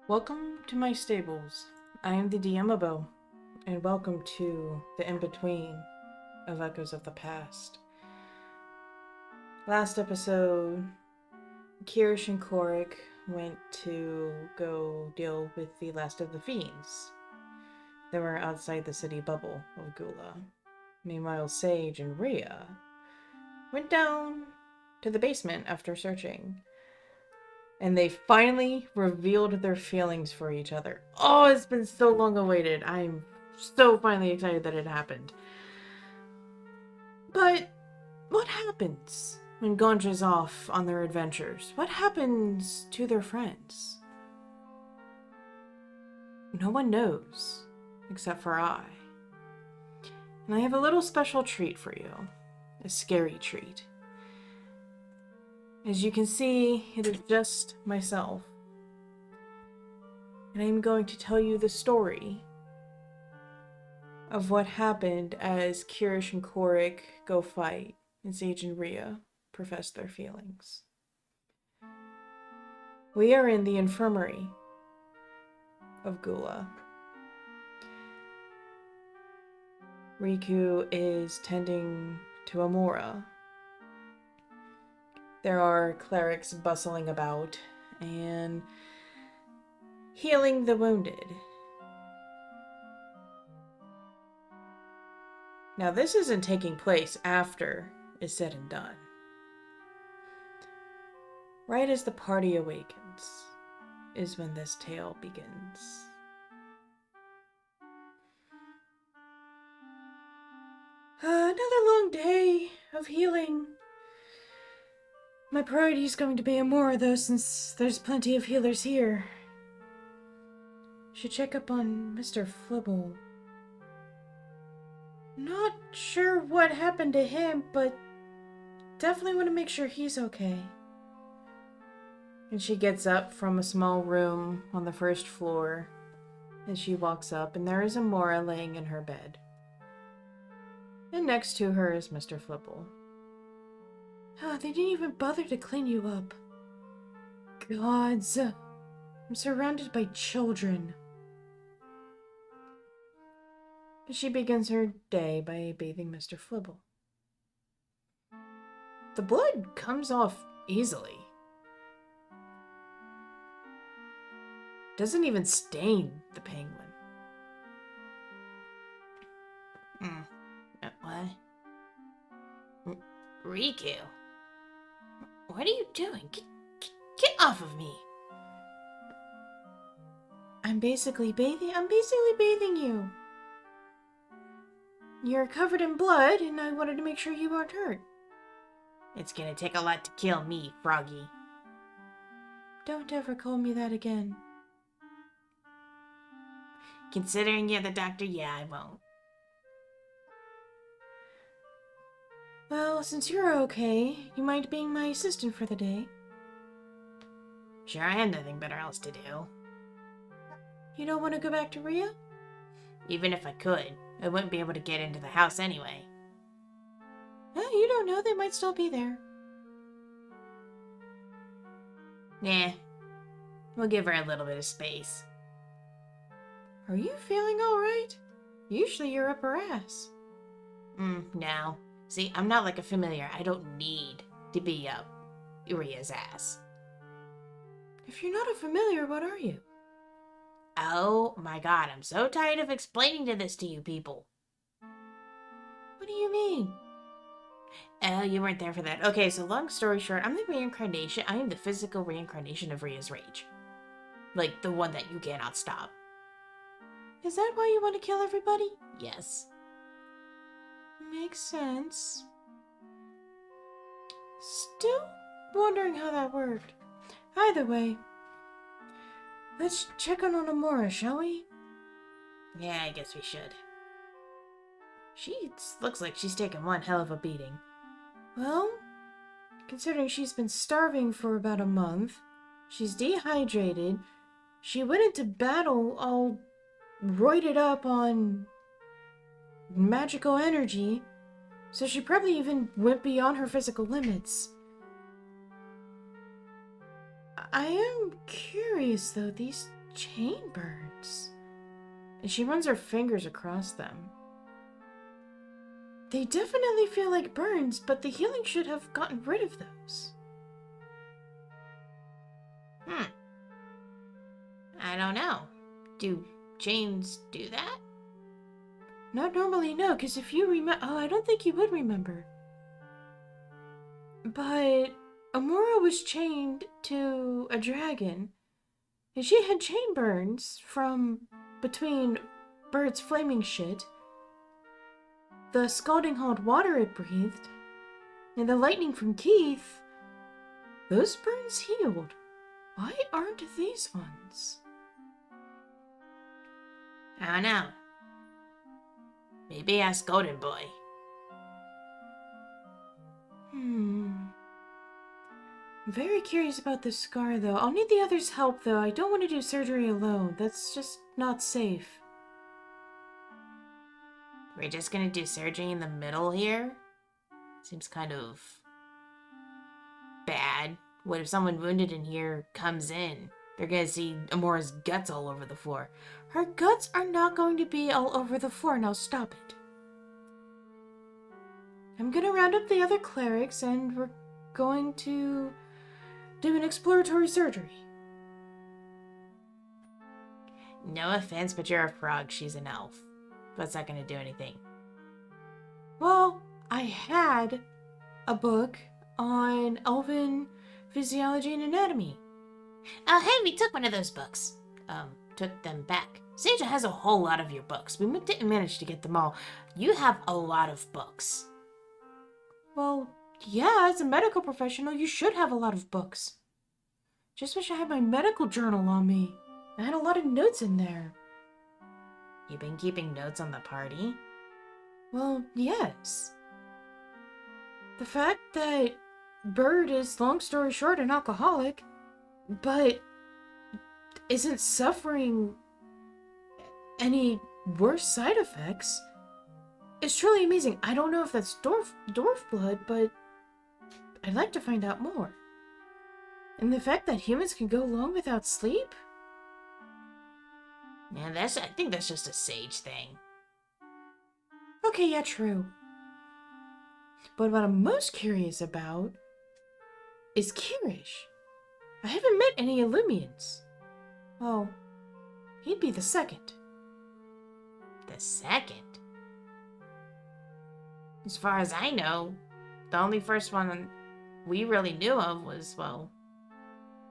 Welcome to my stables. I am the DMobo, and welcome to the in-between of Echoes of the Past. Last episode, Kirish and Cleric went to go deal with the last of the fiends that were outside the city bubble of Gula. Meanwhile, Sage and Rhea went down to the basement after searching. And they finally revealed their feelings for each other. Oh, it's been so long awaited. I'm so finally excited that it happened. But what happens when Gonja's off on their adventures? What happens to their friends? No one knows, except for I. And I have a little special treat for you. A scary treat. As you can see, it is just myself. And I'm going to tell you the story of what happened as Kirish and Cleric go fight and Sage and Rhea profess their feelings. We are in the infirmary of Gula. Rikku is tending to Emora. There are clerics bustling about and healing the wounded. Now, this isn't taking place after it's said and done. Right as the party awakens is when this tale begins. Another long day of healing. My priority is going to be Emora, though, since there's plenty of healers here. Should check up on Mr. Flibble. Not sure what happened to him, but definitely want to make sure he's okay. And she gets up from a small room on the first floor, and she walks up, and there is Emora laying in her bed. And next to her is Mr. Flibble. Oh, they didn't even bother to clean you up. Gods. I'm surrounded by children. She begins her day by bathing Mr. Flibble. The blood comes off easily. Doesn't even stain the penguin. What? Rikku? What are you doing? Get off of me! I'm basically bathing you. You're covered in blood, and I wanted to make sure you weren't hurt. It's gonna take a lot to kill me, Froggy. Don't ever call me that again. Considering you're the doctor, yeah, I won't. Well, since you're okay, you mind being my assistant for the day? Sure, I have nothing better else to do. You don't want to go back to Rhea? Even if I could, I wouldn't be able to get into the house anyway. Oh, you don't know, they might still be there. Nah, we'll give her a little bit of space. Are you feeling alright? Usually you're up her ass. No. See, I'm not like a familiar. I don't need to be up Rhea's ass. If you're not a familiar, what are you? Oh my god, I'm so tired of explaining this to you people. What do you mean? Oh, you weren't there for that. Okay, so long story short, I'm the reincarnation. I am the physical reincarnation of Rhea's rage. Like, the one that you cannot stop. Is that why you want to kill everybody? Yes. Makes sense. Still wondering how that worked. Either way, let's check on Emora, shall we? Yeah, I guess we should. She looks like she's taken one hell of a beating. Well, considering she's been starving for about a month, she's dehydrated, she went into battle all roided up on magical energy, so she probably even went beyond her physical limits. I am curious, though. These chain burns. And she runs her fingers across them. They definitely feel like burns, but the healing should have gotten rid of those. I don't know. Do chains do that? Not normally, no, because if you remember... Oh, I don't think you would remember. But Emora was chained to a dragon, and she had chain burns from between Bird's flaming shit, the scalding hot water it breathed, and the lightning from Keith. Those burns healed. Why aren't these ones? I don't know. Maybe ask Golden Boy. I'm very curious about this scar, though. I'll need the others' help, though. I don't want to do surgery alone. That's just not safe. We're just gonna do surgery in the middle here? Seems kind of bad. What if someone wounded in here comes in? They're gonna see Amora's guts all over the floor. Her guts are not going to be all over the floor. Now stop it. I'm gonna round up the other clerics and we're going to do an exploratory surgery. No offense, but you're a frog. She's an elf. That's not gonna do anything. Well, I had a book on elven physiology and anatomy. Oh, hey, we took one of those books. Took them back. Sandra has a whole lot of your books. We didn't manage to get them all. You have a lot of books. Well, yeah, as a medical professional, you should have a lot of books. Just wish I had my medical journal on me. I had a lot of notes in there. You've been keeping notes on the party? Well, yes. The fact that Bird is, long story short, an alcoholic, but isn't suffering any worse side effects is truly amazing. I don't know if that's dwarf blood, but I'd like to find out more. And the fact that humans can go long without sleep? Yeah, I think that's just a sage thing. Okay, yeah, true. But what I'm most curious about is Kirish. I haven't met any Illumians. Well, he'd be the second. The second? As far as I know, the only first one we really knew of was, well,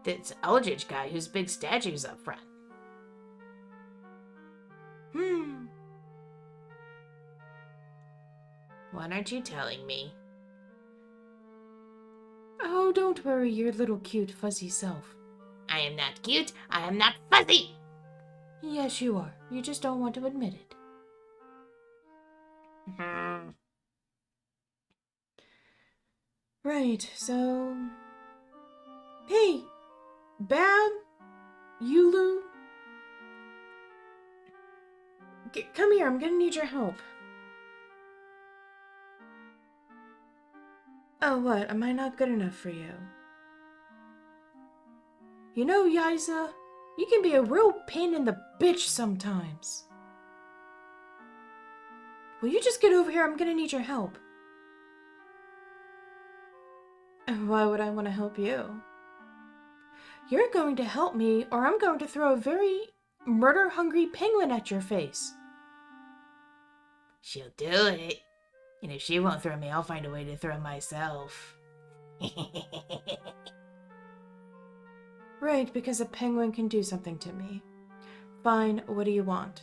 this Eldritch guy whose big statue's up front. What aren't you telling me? Oh, don't worry, your little cute fuzzy self. I am not cute. I am not fuzzy. Yes, you are. You just don't want to admit it. Right, so... Hey! Bab! Yoolu! Come here, I'm gonna need your help. Oh, what? Am I not good enough for you? You know, Yaiza, you can be a real pain in the bitch sometimes. Will you just get over here? I'm gonna need your help. Why would I want to help you? You're going to help me, or I'm going to throw a very murder-hungry penguin at your face. She'll do it. And if she won't throw me, I'll find a way to throw myself. Right, because a penguin can do something to me. Fine, what do you want?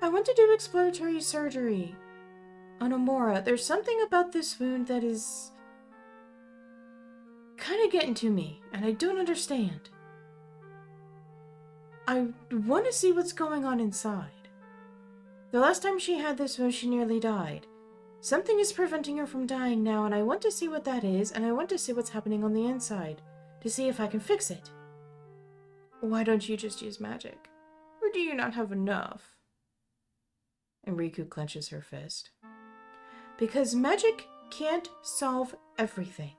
I want to do exploratory surgery on Emora. There's something about this wound that is kind of getting to me, and I don't understand. I want to see what's going on inside. The last time she had this wound, she nearly died. Something is preventing her from dying now, and I want to see what that is, and I want to see what's happening on the inside, to see if I can fix it. Why don't you just use magic? Or do you not have enough? And Rikku clenches her fist. Because magic can't solve everything.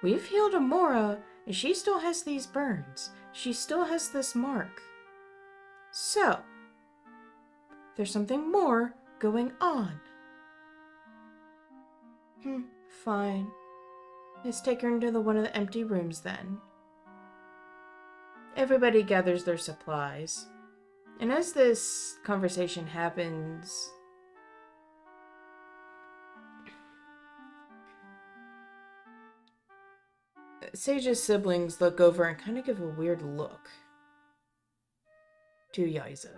We've healed Emora, She still has these burns. She still has this mark. So, there's something more going on. Fine. Let's take her into one of the empty rooms then. Everybody gathers their supplies. And as this conversation happens, Sage's siblings look over and kind of give a weird look to Yaiza.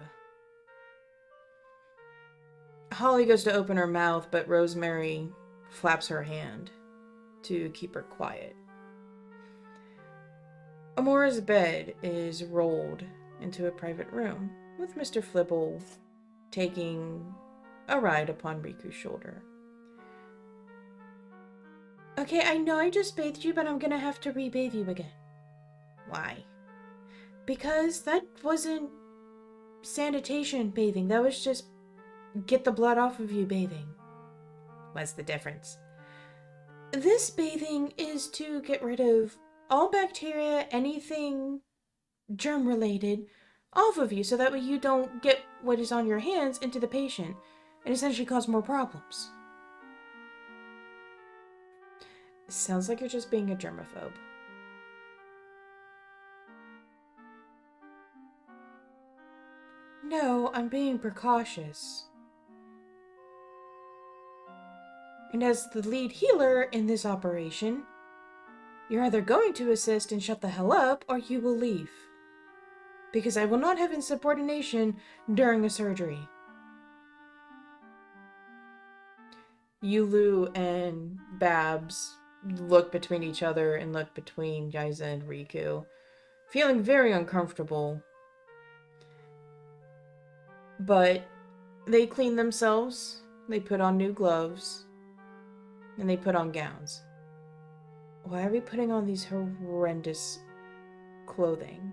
Holly goes to open her mouth, but Rosemary flaps her hand to keep her quiet. Emora's bed is rolled into a private room, with Mr. Flibble taking a ride upon Riku's shoulder. Okay, I know I just bathed you, but I'm gonna have to re-bathe you again. Why? Because that wasn't sanitation bathing. That was just get the blood off of you bathing. What's the difference? This bathing is to get rid of all bacteria, anything germ-related, off of you, so that way you don't get what is on your hands into the patient and essentially cause more problems. Sounds like you're just being a germaphobe. No, I'm being precautious. And as the lead healer in this operation, you're either going to assist and shut the hell up, or you will leave. Because I will not have insubordination during a surgery. Yoolu and Babs look between each other and look between Yaiza and Rikku, feeling very uncomfortable. But they clean themselves, they put on new gloves, and they put on gowns. Why are we putting on these horrendous clothing?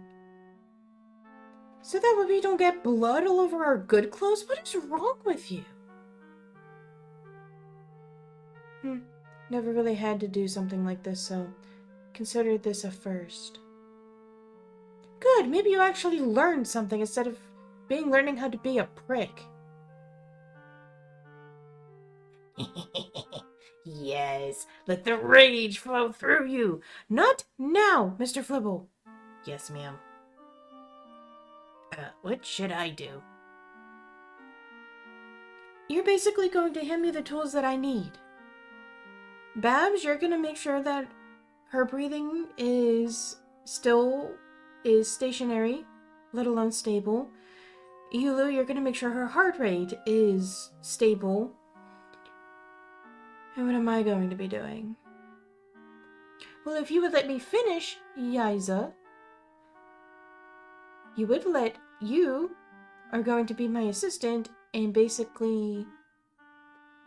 So that way we don't get blood all over our good clothes? What is wrong with you? Never really had to do something like this, so consider this a first. Good, maybe you actually learned something instead of learning how to be a prick. Yes, let the rage flow through you. Not now, Mr. Flibble. Yes, ma'am. What should I do? You're basically going to hand me the tools that I need. Babs, you're gonna make sure that her breathing is stationary, let alone stable. Yoolu, you're gonna make sure her heart rate is stable. And what am I going to be doing? Well, if you would let me finish, Yaiza, you are going to be my assistant and basically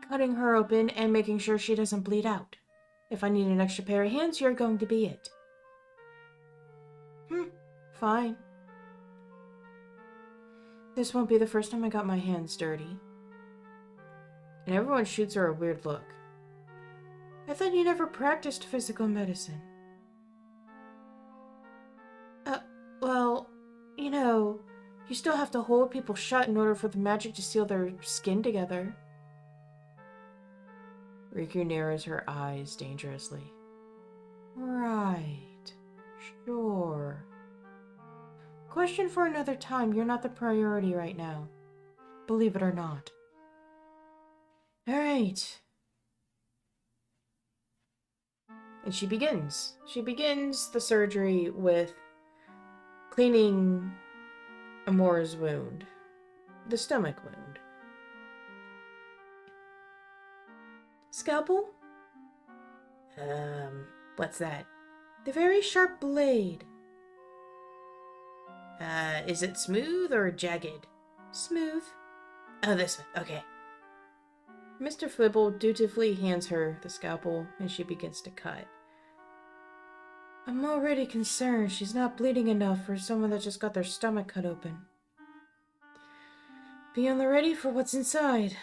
cutting her open and making sure she doesn't bleed out. If I need an extra pair of hands, you're going to be it. Fine. This won't be the first time I got my hands dirty. And everyone shoots her a weird look. I thought you never practiced physical medicine. Well, you know, you still have to hold people shut in order for the magic to seal their skin together. Rikku narrows her eyes dangerously. Right. Sure. Question for another time. You're not the priority right now. Believe it or not. Alright. And she begins. She begins the surgery with cleaning Emora's wound. The stomach wound. Scalpel? What's that? The very sharp blade. Is it smooth or jagged? Smooth. Oh, this one. Okay. Mr. Flibble dutifully hands her the scalpel and she begins to cut. I'm already concerned she's not bleeding enough for someone that just got their stomach cut open. Be on the ready for what's inside.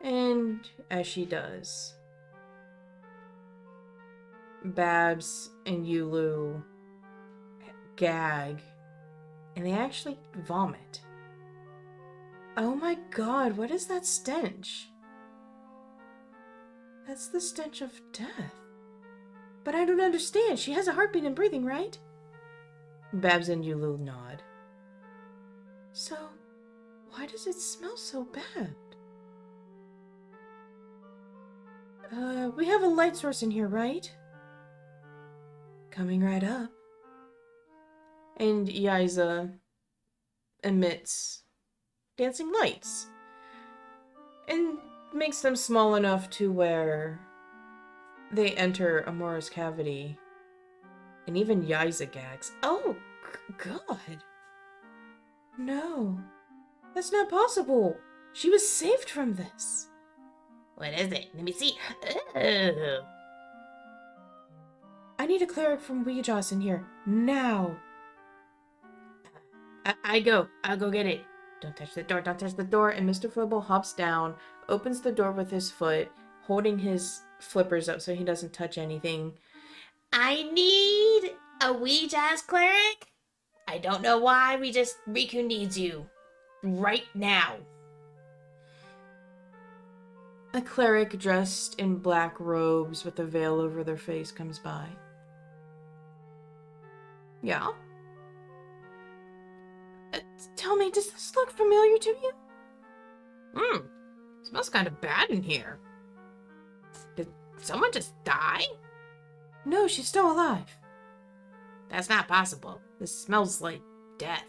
And as she does, Babs and Yoolu gag, and they actually vomit. Oh my god, what is that stench? That's the stench of death. But I don't understand. She has a heartbeat and breathing, right? Babs and Yoolu nod. So, why does it smell so bad? We have a light source in here, right? Coming right up. And Yaiza emits dancing lights. And makes them small enough to where they enter Emora's cavity. And even Yaiza gags. Oh, God. No. That's not possible. She was saved from this. What is it? Let me see. Oh. I need a cleric from Ouija's in here. Now. I'll go get it. Don't touch the door, don't touch the door. And Mr. Flibble hops down, opens the door with his foot, holding his flippers up so he doesn't touch anything. I need a Ouija's cleric. I don't know why, Rikku needs you. Right now. A cleric dressed in black robes with a veil over their face comes by. Yeah? Tell me, does this look familiar to you? Smells kind of bad in here. Did someone just die? No, she's still alive. That's not possible. This smells like death.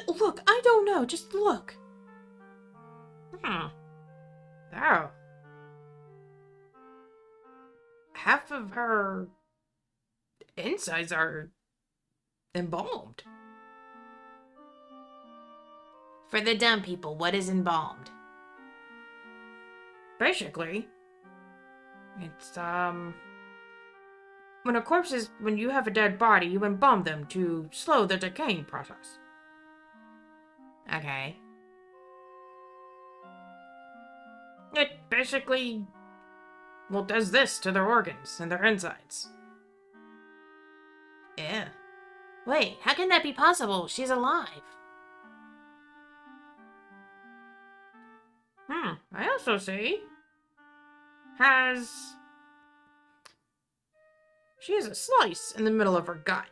Look, I don't know. Just look. Oh. Half of her insides are embalmed. For the dumb people, what is embalmed? Basically, it's, when you have a dead body, you embalm them to slow the decaying process. Okay. It basically, does this to their organs and their insides. Yeah. Wait, how can that be possible? She's alive. I also see she has a slice in the middle of her gut.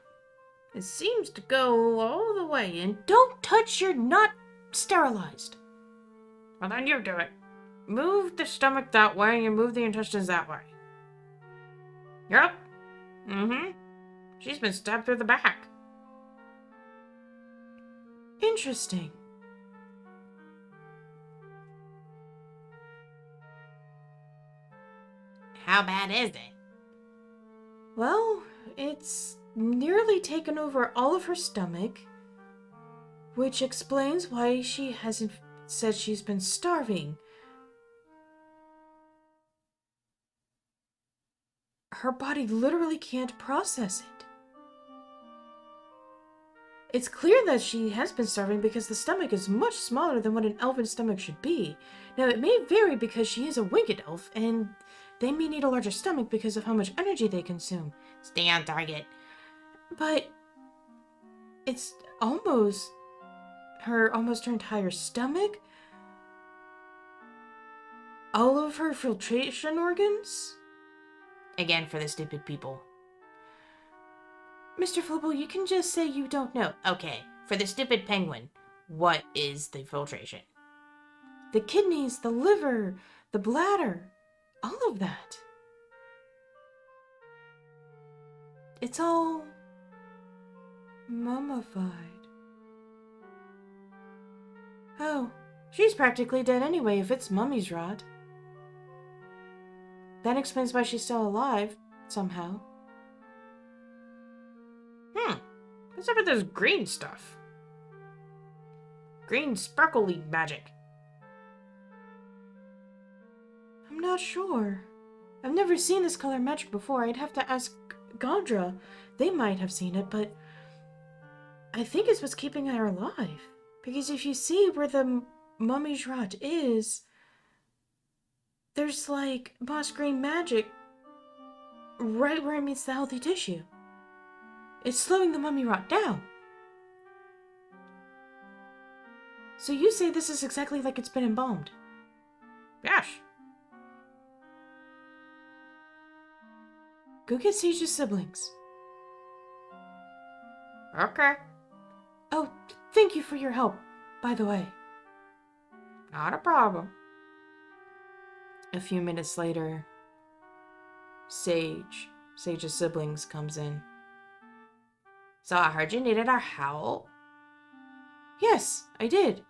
It seems to go all the way in. Don't touch, you're not sterilized. Well, then you do it. Move the stomach that way and move the intestines that way. Yep. She's been stabbed through the back. Interesting. How bad is it? Well, it's nearly taken over all of her stomach, which explains why she hasn't said she's been starving. Her body literally can't process it. It's clear that she has been starving because the stomach is much smaller than what an elven stomach should be. Now, it may vary because she is a winged elf, and they may need a larger stomach because of how much energy they consume. Stay on target. But it's almost her entire stomach, all of her filtration organs. Again, for the stupid people. Mr. Flibble, you can just say you don't know. Okay, for the stupid penguin, what is the filtration? The kidneys, the liver, the bladder, all of that. It's all mummified. Oh, she's practically dead anyway if it's mummy's rot. That explains why she's still alive, somehow. What's up with this green stuff? Green sparkly magic. I'm not sure. I've never seen this color magic before. I'd have to ask Gondra. They might have seen it, but I think it's what's keeping her alive. Because if you see where the mummy's rot is, there's like moss green magic right where it meets the healthy tissue. It's slowing the mummy rot down. So you say this is exactly like it's been embalmed? Yes. Go get Sage's siblings. Okay. Oh, thank you for your help, by the way. Not a problem. A few minutes later, Sage's siblings comes in. So I heard you needed our help. Yes, I did.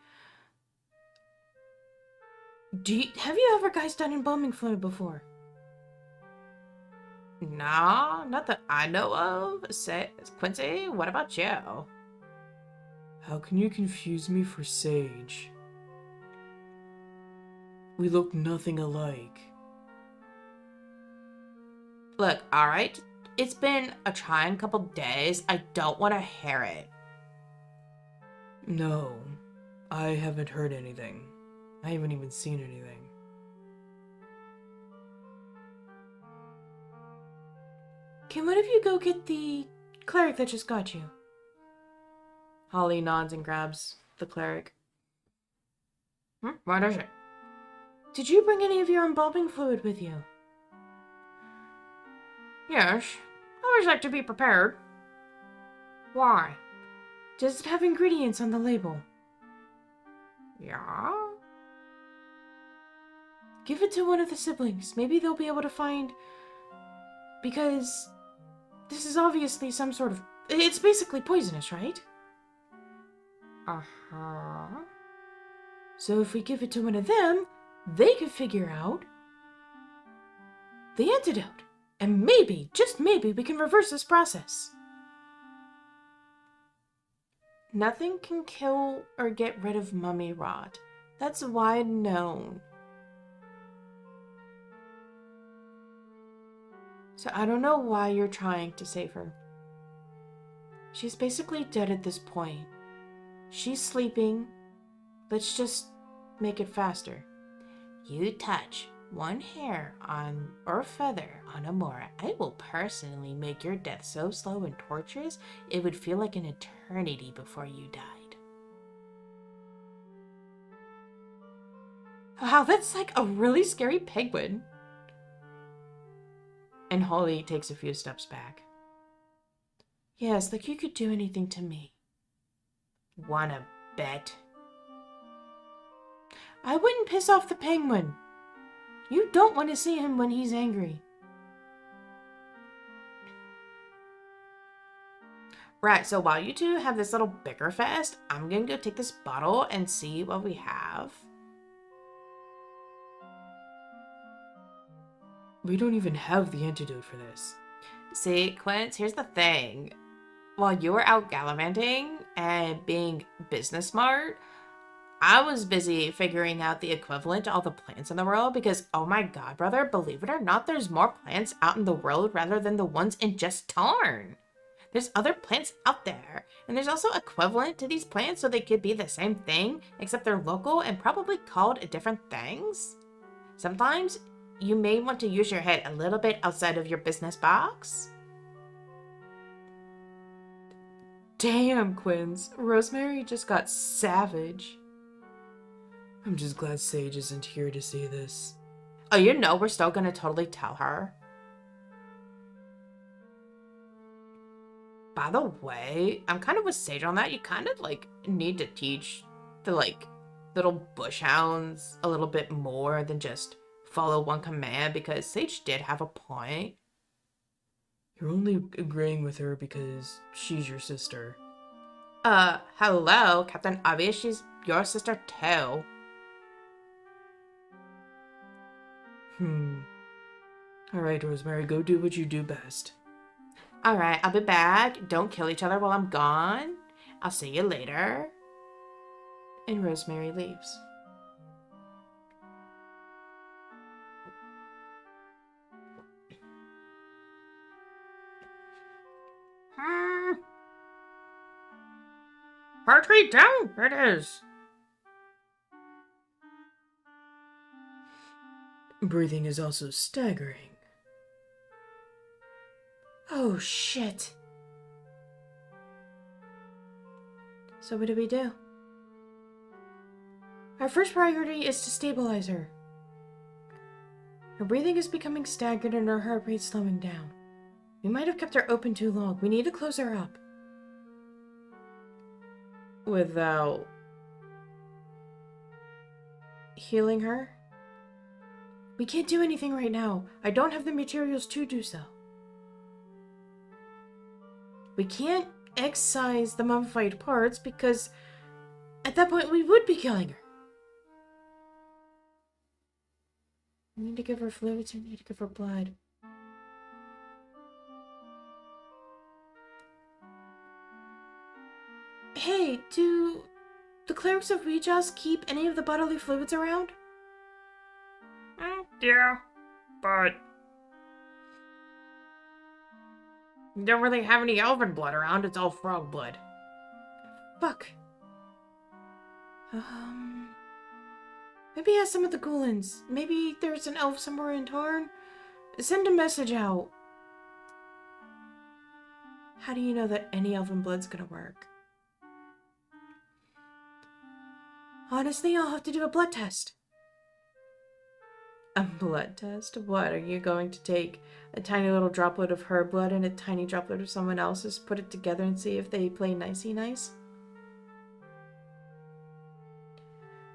Have you ever guys done embalming fluid before? No, not that I know of. Quincy, what about you? How can you confuse me for Sage? We look nothing alike. Look, alright. It's been a trying couple days. I don't want to hear it. No, I haven't heard anything. I haven't even seen anything. Can one of you go get the cleric that just got you? Holly nods and grabs the cleric. What is it? Did you bring any of your embalming fluid with you? Yes. I always like to be prepared. Why? Does it have ingredients on the label? Yeah? Give it to one of the siblings. Maybe they'll be able to find... Because this is obviously some sort of... It's basically poisonous, right? Uh-huh. So if we give it to one of them, they could figure out the antidote. And maybe, just maybe, we can reverse this process. Nothing can kill or get rid of mummy rot. That's wide known. So I don't know why you're trying to save her. She's basically dead at this point. She's sleeping. Let's just make it faster. You touch one hair on or feather on Emora, I will personally make your death so slow and torturous it would feel like an eternity before you died. Wow, that's like a really scary penguin. And Holly takes a few steps back. Yes, like you could do anything to me. Wanna bet? I wouldn't piss off the penguin. You don't want to see him when he's angry. Right, so while you two have this little bicker fest, I'm gonna go take this bottle and see what we have. We don't even have the antidote for this. See, Quince, here's the thing. While you were out gallivanting and being business smart, I was busy figuring out the equivalent to all the plants in the world because, oh my god, brother, believe it or not, there's more plants out in the world rather than the ones in just Tarn. There's other plants out there, and there's also equivalent to these plants, so they could be the same thing, except they're local and probably called different things. Sometimes you may want to use your head a little bit outside of your business box. Damn, Quince. Rosemary just got savage. I'm just glad Sage isn't here to see this. Oh, you know we're still gonna totally tell her. By the way, I'm kind of with Sage on that. You kind of, need to teach the, little bush hounds a little bit more than just follow one command, because Sage did have a point. You're only agreeing with her because she's your sister. Hello, Captain Obvious. She's your sister too. Alright, Rosemary, go do what you do best. Alright, I'll be back. Don't kill each other while I'm gone. I'll see you later. And Rosemary leaves. Retreat down! It is. Breathing is also staggering. Oh, shit. So what do we do? Our first priority is to stabilize her. Her breathing is becoming staggered and her heart rate slowing down. We might have kept her open too long. We need to close her up. Without healing her? We can't do anything right now. I don't have the materials to do so. We can't excise the mummified parts because at that point we would be killing her. We need to give her fluids, we need to give her blood. Hey, do the clerics of Rijas keep any of the bodily fluids around? Yeah, but you don't really have any elven blood around. It's all frog blood. Fuck. Maybe ask some of the Ghoulians. Maybe there's an elf somewhere in Tarn. Send a message out. How do you know that any elven blood's gonna work? Honestly, I'll have to do a blood test. A blood test? What, are you going to take a tiny little droplet of her blood and a tiny droplet of someone else's, put it together and see if they play nicey nice?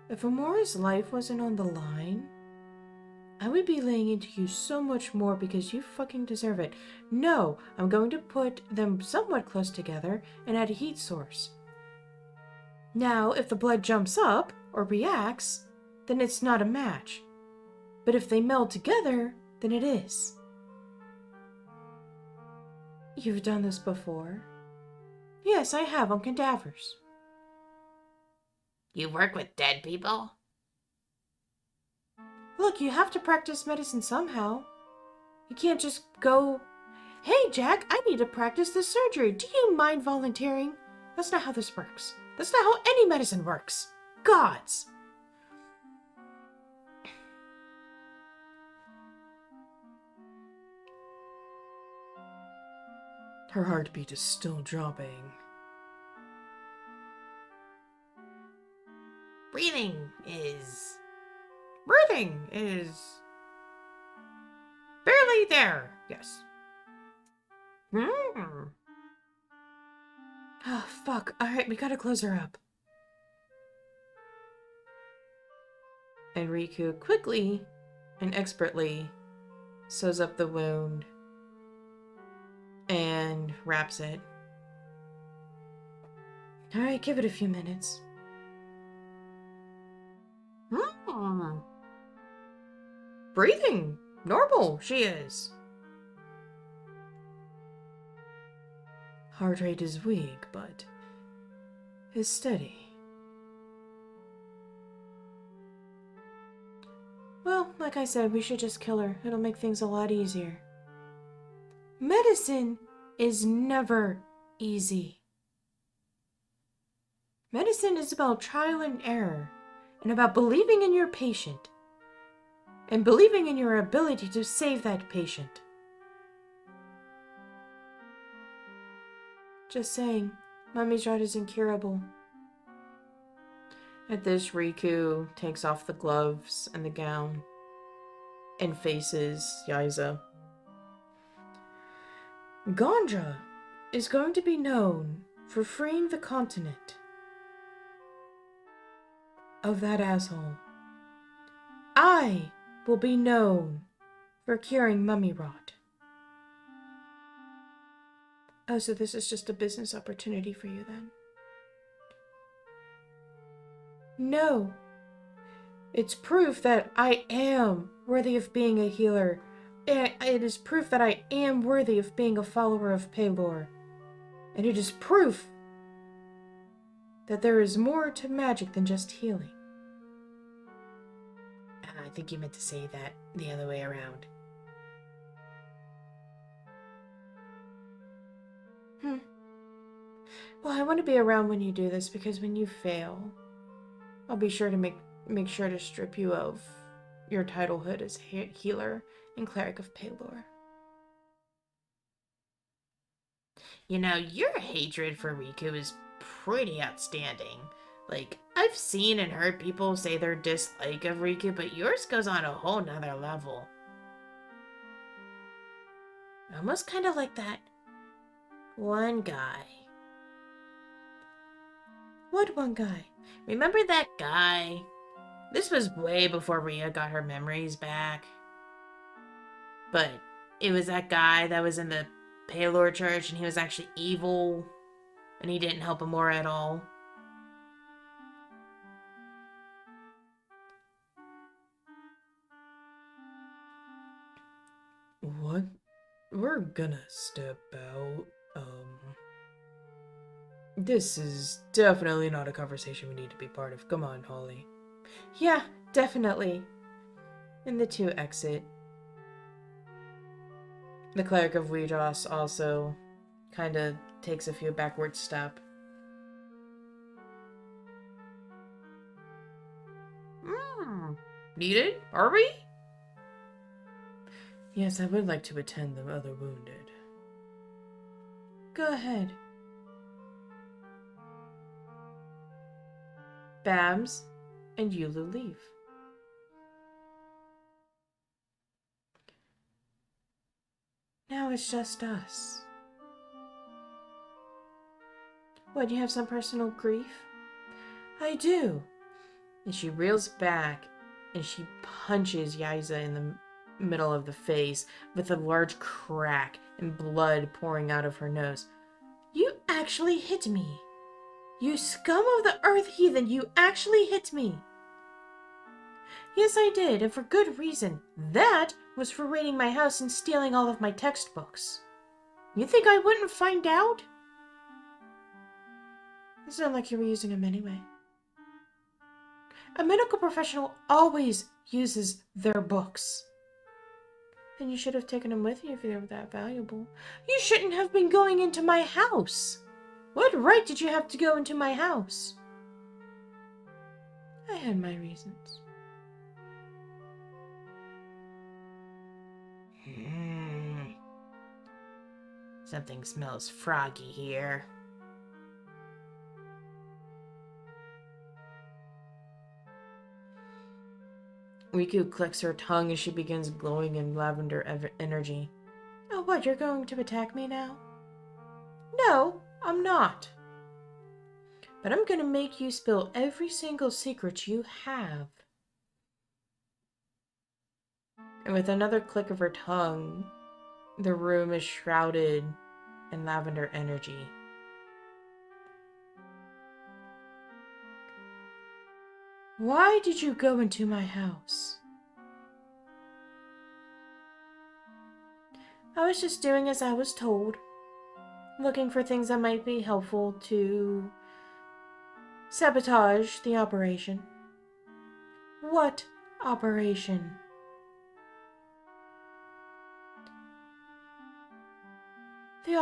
If Emora's life wasn't on the line, I would be laying into you so much more because you fucking deserve it. No, I'm going to put them somewhat close together and add a heat source. Now, if the blood jumps up or reacts, then it's not a match. But if they meld together, then it is. You've done this before? Yes, I have on cadavers. You work with dead people? Look, you have to practice medicine somehow. You can't just go, hey, Jack, I need to practice this surgery. Do you mind volunteering? That's not how this works. That's not how any medicine works. Gods! Her heartbeat is still dropping. Breathing is barely there. Yes. Oh, fuck. Alright, we gotta close her up. And Rikku quickly and expertly sews up the wound and wraps it. Alright, give it a few minutes. Breathing normal, she is. Heart rate is weak, but is steady. Well, like I said, we should just kill her. It'll make things a lot easier. Medicine is never easy. Medicine is about trial and error, and about believing in your patient, and believing in your ability to save that patient. Just saying, Mummy's rot is incurable. At this, Rikku takes off the gloves and the gown and faces Yaiza. Gondra is going to be known for freeing the continent of that asshole. I will be known for curing mummy rot. Oh, so this is just a business opportunity for you then? No. It's proof that I am worthy of being a healer. It is proof that I am worthy of being a follower of Pelor. And it is proof that there is more to magic than just healing. I think you meant to say that the other way around. Well, I want to be around when you do this because when you fail, I'll be sure to make sure to strip you of your titlehood as healer and cleric of Pelor. You know, your hatred for Rikku is pretty outstanding. Like, I've seen and heard people say their dislike of Rikku, but yours goes on a whole nother level. Almost kind of like that one guy. What one guy? Remember that guy? This was way before Rhea got her memories back. But it was that guy that was in the Palor Church and he was actually evil. And he didn't help Emora at all. What? We're gonna step out. This is definitely not a conversation we need to be part of. Come on, Holly. Yeah, definitely. And the two exit. The cleric of Weedos also kind of takes a few backward step. Needed? Are we? Yes, I would like to attend the other wounded. Go ahead. Babs and Yoolu leave. Now it's just us. What, you have some personal grief? I do. And she reels back and she punches Yaiza in the middle of the face with a large crack and blood pouring out of her nose. You actually hit me. You scum of the earth heathen, you actually hit me. Yes, I did, and for good reason. That was for raiding my house and stealing all of my textbooks. You think I wouldn't find out? It's not like you were using them anyway. A medical professional always uses their books. Then you should have taken them with you if they were that valuable. You shouldn't have been going into my house. What right did you have to go into my house? I had my reasons. Something smells froggy here. Rikku clicks her tongue as she begins glowing in lavender energy. Oh, what, you're going to attack me now? No, I'm not. But I'm going to make you spill every single secret you have. And with another click of her tongue, the room is shrouded in lavender energy. Why did you go into my house? I was just doing as I was told, looking for things that might be helpful to sabotage the operation. What operation? The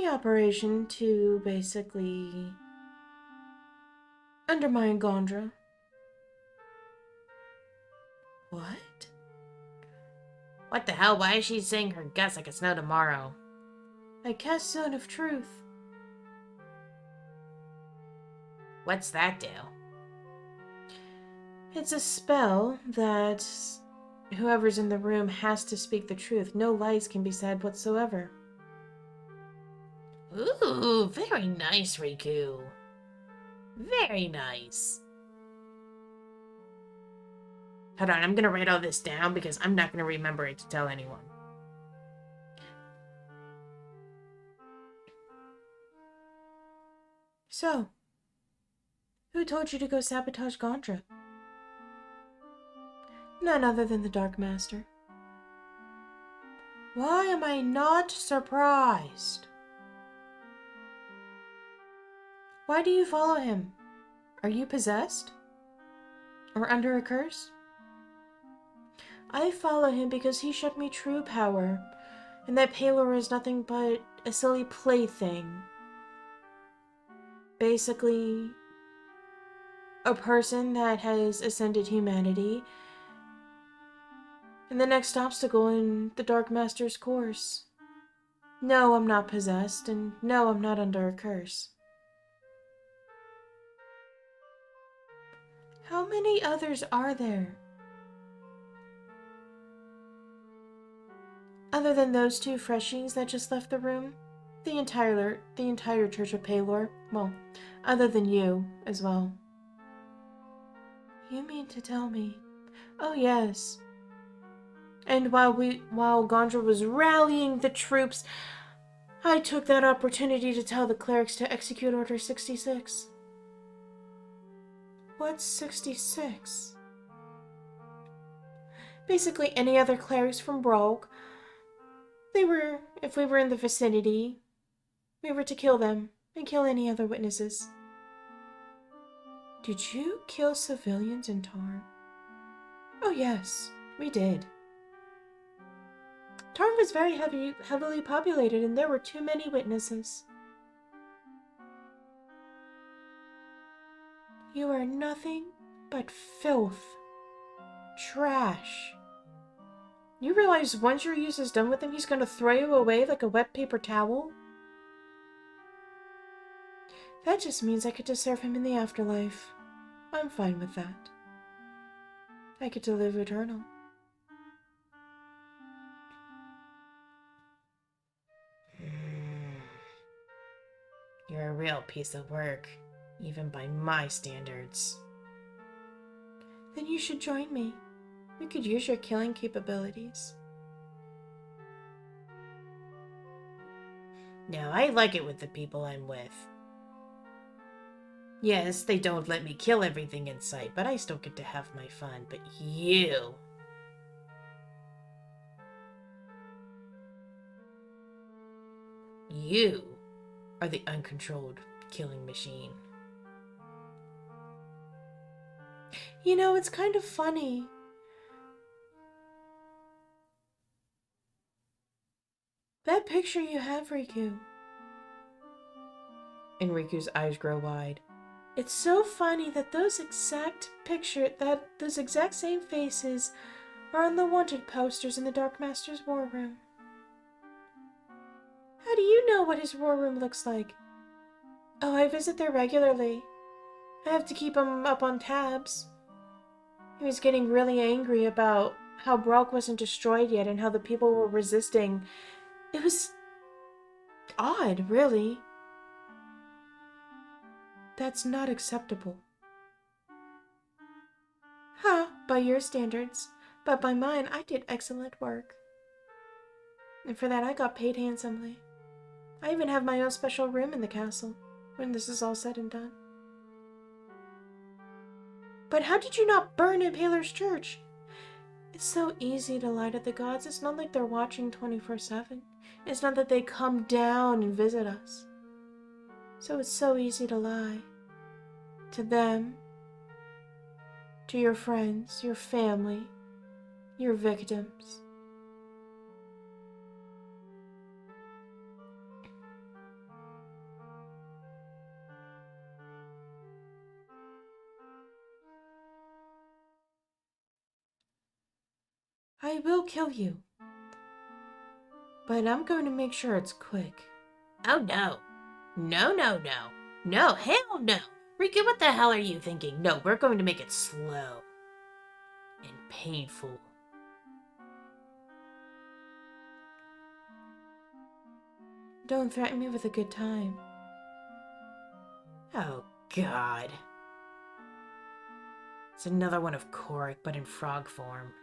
operation to basically undermine Gondra. What? What the hell? Why is she saying her guts like it's no tomorrow? I cast Zone of Truth. What's that do? It's a spell that whoever's in the room has to speak the truth. No lies can be said whatsoever. Ooh, very nice, Rikku. Very nice. Hold on, I'm gonna write all this down because I'm not gonna remember it to tell anyone. So, who told you to go sabotage Gondra? None other than the Dark Master. Why am I not surprised? Why do you follow him? Are you possessed? Or under a curse? I follow him because he showed me true power, and that Palor is nothing but a silly plaything. Basically, a person that has ascended humanity, and the next obstacle in the Dark Master's course. No, I'm not possessed, and no, I'm not under a curse. How many others are there? Other than those two freshies that just left the room? The entire Church of Palor? Well, other than you as well. You mean to tell me? Oh yes. And while Gondra was rallying the troops, I took that opportunity to tell the clerics to execute Order 66. What's 66? Basically any other clerics from Brolk. If we were in the vicinity, we were to kill them and kill any other witnesses. Did you kill civilians in Tarn? Oh yes, we did. Tarn was very heavily populated and there were too many witnesses. You are nothing but filth. Trash. You realize once your use is done with him, he's going to throw you away like a wet paper towel? That just means I get to serve him in the afterlife. I'm fine with that. I get to live eternal. You're a real piece of work, even by my standards. Then you should join me. We could use your killing capabilities. No, I like it with the people I'm with. Yes, they don't let me kill everything in sight, but I still get to have my fun. But you... You are the uncontrolled killing machine. You know, it's kind of funny. That picture you have, Rikku. And Riku's eyes grow wide. It's so funny that those exact same faces are on the wanted posters in the Dark Master's war room. How do you know what his war room looks like? Oh, I visit there regularly. I have to keep him up on tabs. He was getting really angry about how Brolk wasn't destroyed yet and how the people were resisting. It was odd, really. That's not acceptable. Huh, by your standards. But by mine, I did excellent work. And for that, I got paid handsomely. I even have my own special room in the castle, when this is all said and done. But how did you not burn Impalor's church? It's so easy to lie to the gods. It's not like they're watching 24/7. It's not that they come down and visit us. So it's so easy to lie. To them, to your friends, your family, your victims. I will kill you. But I'm going to make sure it's quick. Oh no. No, no, no. No, hell no. Rikku, what the hell are you thinking? No, we're going to make it slow. And painful. Don't threaten me with a good time. Oh, God. It's another one of Korik, but in frog form.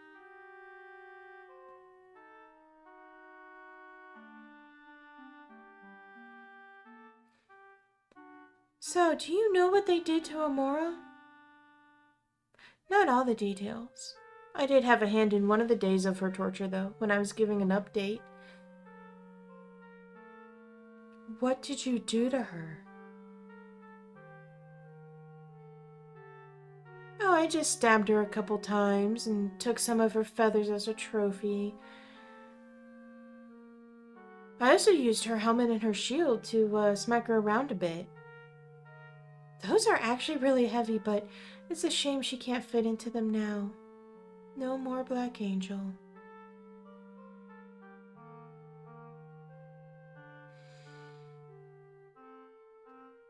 So, do you know what they did to Emora? Not all the details. I did have a hand in one of the days of her torture, though, when I was giving an update. What did you do to her? Oh, I just stabbed her a couple times and took some of her feathers as a trophy. I also used her helmet and her shield to smack her around a bit. Those are actually really heavy, but it's a shame she can't fit into them now. No more Black Angel.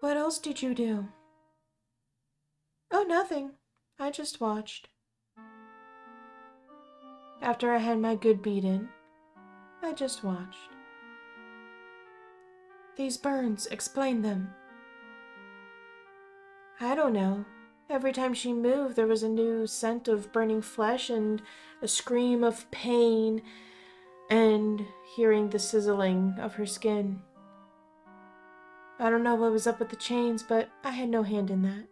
What else did you do? Oh, nothing. I just watched. After I had my good beaten, I just watched. These burns, explain them. I don't know. Every time she moved, there was a new scent of burning flesh and a scream of pain and hearing the sizzling of her skin. I don't know what was up with the chains, but I had no hand in that.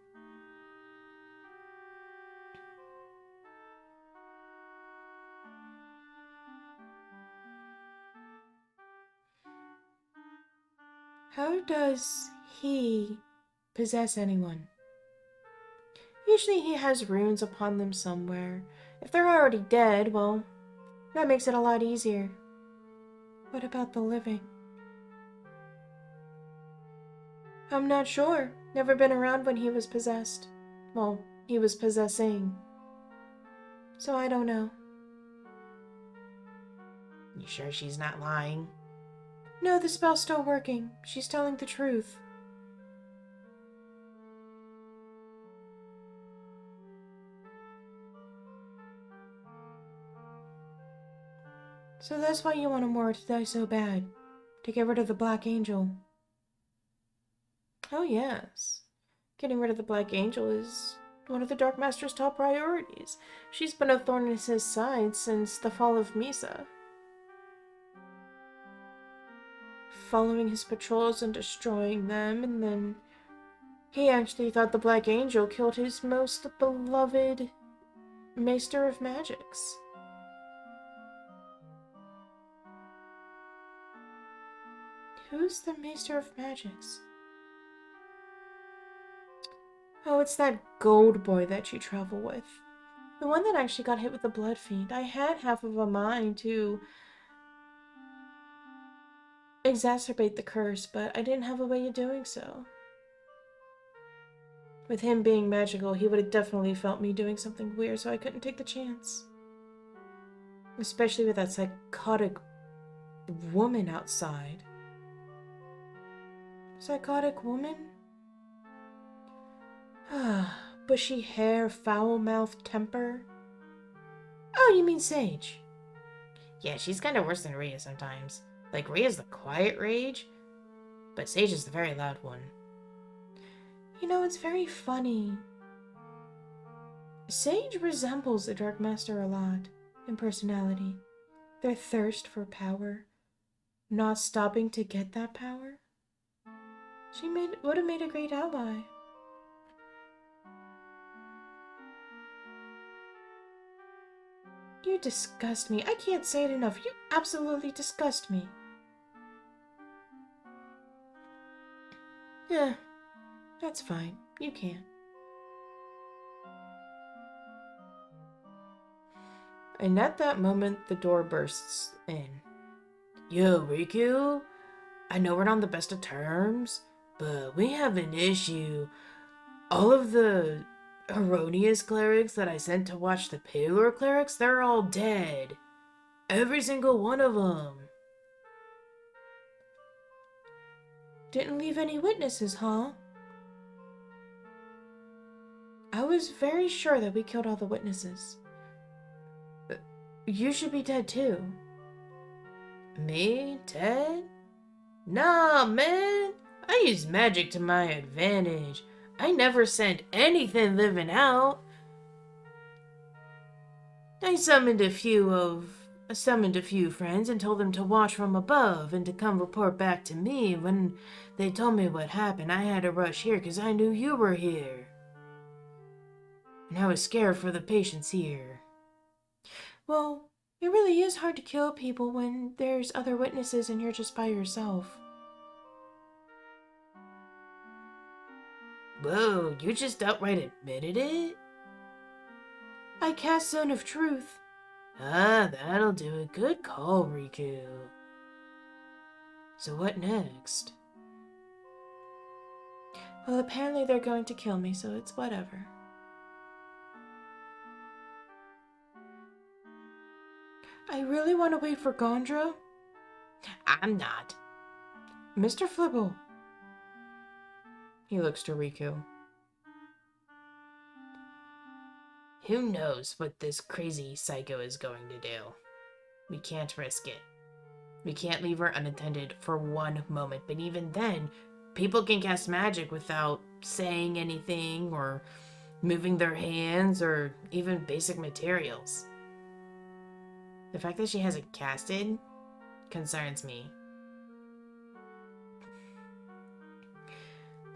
How does he possess anyone? Usually he has runes upon them somewhere. If they're already dead, well, that makes it a lot easier. What about the living? I'm not sure. Never been around when he was possessed. Well, he was possessing. So I don't know. You sure she's not lying? No, the spell's still working. She's telling the truth. So that's why you want Emora to die so bad. To get rid of the Black Angel. Oh yes. Getting rid of the Black Angel is one of the Dark Master's top priorities. She's been a thorn in his side since the fall of Misa. Following his patrols and destroying them, and then he actually thought the Black Angel killed his most beloved Maester of Magics. Who's the Maester of Magics? Oh, it's that gold boy that you travel with. The one that actually got hit with the blood fiend. I had half of a mind to exacerbate the curse, but I didn't have a way of doing so. With him being magical, he would have definitely felt me doing something weird, so I couldn't take the chance. Especially with that psychotic woman outside. Psychotic woman? Bushy hair, foul-mouthed temper. Oh, you mean Sage? Yeah, she's kind of worse than Rhea sometimes. Like, Rhea's the quiet rage, but Sage is the very loud one. You know, it's very funny. Sage resembles the Dark Master a lot in personality. Their thirst for power, not stopping to get that power. She would have made a great ally. You disgust me. I can't say it enough. You absolutely disgust me. Yeah, that's fine. You can. And at that moment, the door bursts in. Yo, Rikku, I know we're not on the best of terms, but we have an issue. All of the erroneous clerics that I sent to watch the Paler clerics, they're all dead. Every single one of them. Didn't leave any witnesses, huh? I was very sure that we killed all the witnesses. You should be dead too. Me? Dead? Nah, man. I use magic to my advantage. I never sent anything living out. I summoned a few friends and told them to watch from above and to come report back to me. When they told me what happened, I had to rush here because I knew you were here. And I was scared for the patients here. Well, it really is hard to kill people when there's other witnesses and you're just by yourself. Whoa, you just outright admitted it? I cast Zone of Truth. Ah, that'll do it. Good call, Rikku. So what next? Well, apparently they're going to kill me, so it's whatever. I really want to wait for Gondra. I'm not. Mr. Flibble. He looks to Rikku. Who knows what this crazy psycho is going to do? We can't risk it. We can't leave her unattended for one moment, but even then, people can cast magic without saying anything or moving their hands or even basic materials. The fact that she hasn't casted concerns me.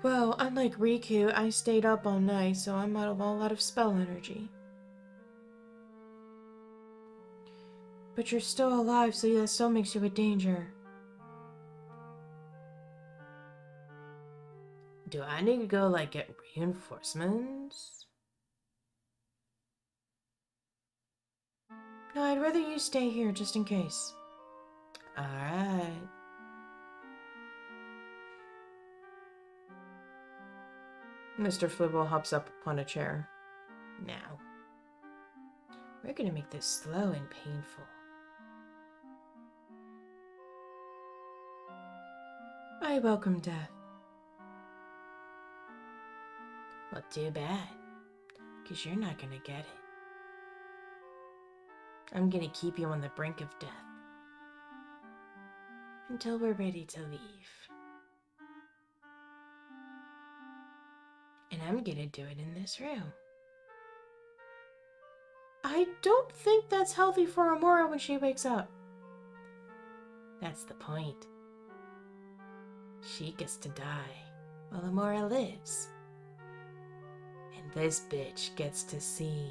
Well, unlike Rikku, I stayed up all night, so I'm out of a lot of spell energy. But you're still alive, so that still makes you a danger. Do I need to go, get reinforcements? No, I'd rather you stay here, just in case. Alright. Mr. Flibble hops up upon a chair. Now, we're gonna make this slow and painful. I welcome death. Well, too bad, because you're not gonna get it. I'm gonna keep you on the brink of death until we're ready to leave. And I'm gonna do it in this room. I don't think that's healthy for Emora when she wakes up. That's the point. She gets to die while Emora lives. And this bitch gets to see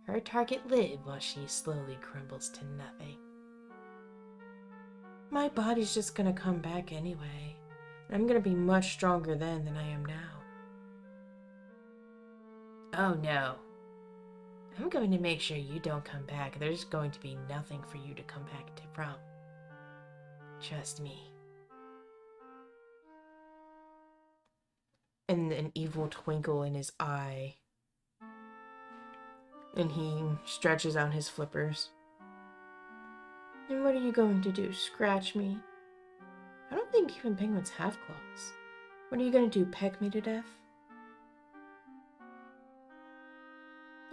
her target live while she slowly crumbles to nothing. My body's just gonna come back anyway. I'm gonna be much stronger then than I am now. Oh no. I'm going to make sure you don't come back. There's going to be nothing for you to come back from. Trust me. And an evil twinkle in his eye. And he stretches out his flippers. And what are you going to do? Scratch me? I don't think even penguins have claws. What are you going to do? Peck me to death?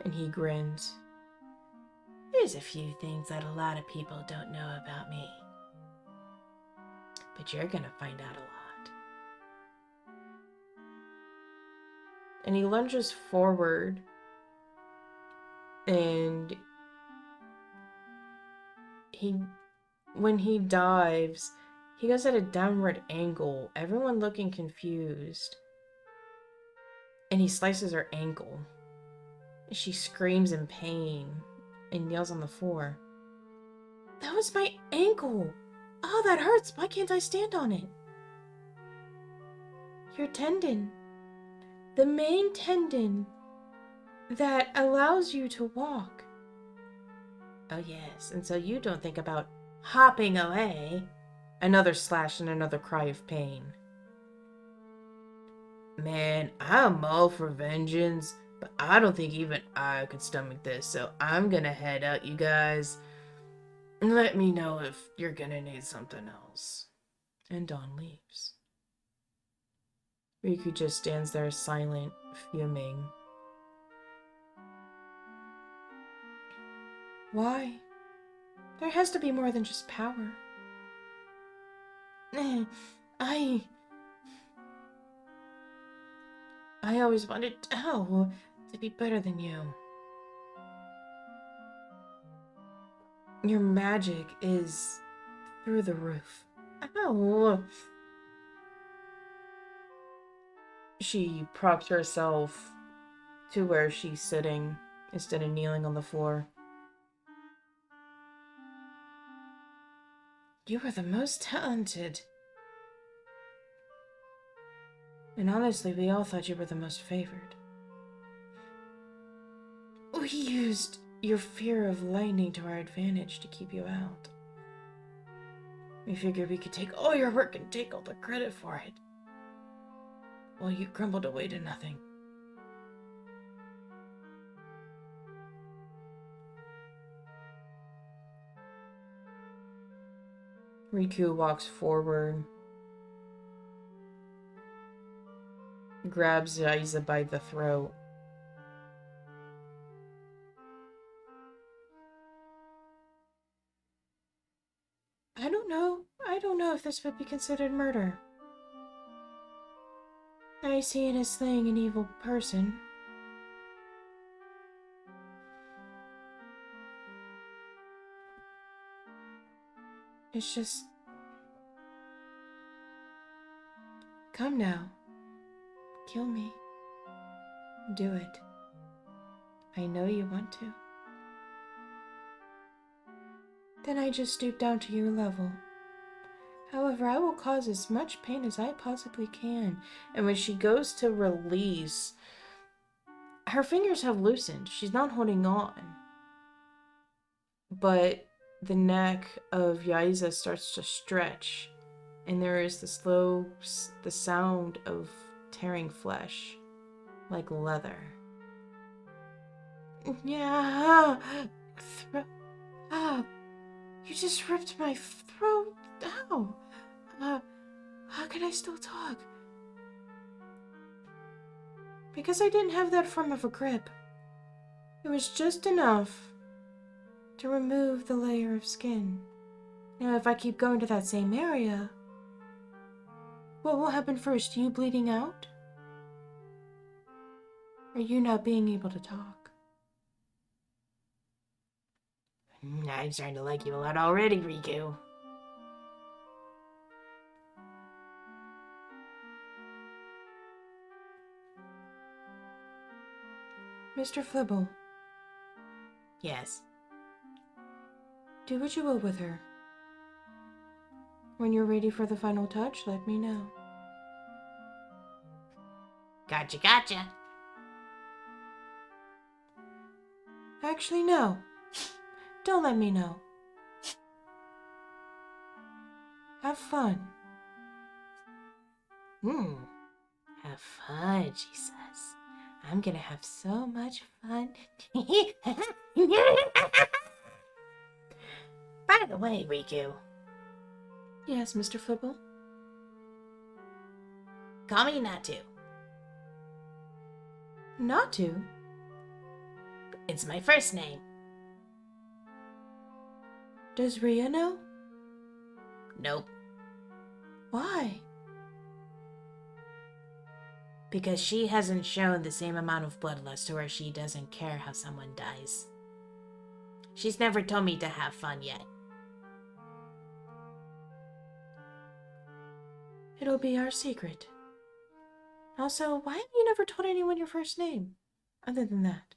And he grins. There's a few things that a lot of people don't know about me. But you're gonna find out a lot. And he lunges forward. And when he dives, he goes at a downward angle, everyone looking confused. And he slices her ankle. She screams in pain and yells on the floor. That was my ankle! Oh, that hurts! Why can't I stand on it? Your tendon. The main tendon that allows you to walk. Oh yes, and so you don't think about hopping away. Another slash and another cry of pain. Man, I'm all for vengeance, but I don't think even I could stomach this, so I'm gonna head out, you guys. Let me know if you're gonna need something else. And Dawn leaves. Rikku just stands there silent, fuming. Why? There has to be more than just power. I always wanted to be better than you. Your magic is through the roof. Ow! She props herself to where she's sitting instead of kneeling on the floor. You are the most talented. And honestly, we all thought you were the most favored. We used your fear of lightning to our advantage to keep you out. We figured we could take all your work and take all the credit for it. Well, you crumbled away to nothing. Rikku walks forward. grabs Yaiza by the throat. I don't know. I don't know if this would be considered murder. I see it as slaying an evil person. It's just... Come now. Kill me. Do it. I know you want to. Then I just stoop down to your level. However, I will cause as much pain as I possibly can. And when she goes to release, her fingers have loosened. She's not holding on. But the neck of Yaiza starts to stretch. And there is the sound of tearing flesh. Like leather. Yeah. You just ripped my throat. Ow. How can I still talk? Because I didn't have that form of a grip. It was just enough to remove the layer of skin. Now, if I keep going to that same area, what will happen first? You bleeding out? Or you not being able to talk? I'm starting to like you a lot already, Rikku. Mr. Flibble. Yes. Do what you will with her. When you're ready for the final touch, let me know. Gotcha. Actually, no. Don't let me know. Have fun. Have fun, she says. I'm gonna have so much fun. By the way, Rikku. Yes, Mr. Flibble? Call me Natu. Natu? It's my first name. Does Rhea know? Nope. Why? Because she hasn't shown the same amount of bloodlust to where she doesn't care how someone dies. She's never told me to have fun yet. It'll be our secret. Also, why have you never told anyone your first name? Other than that.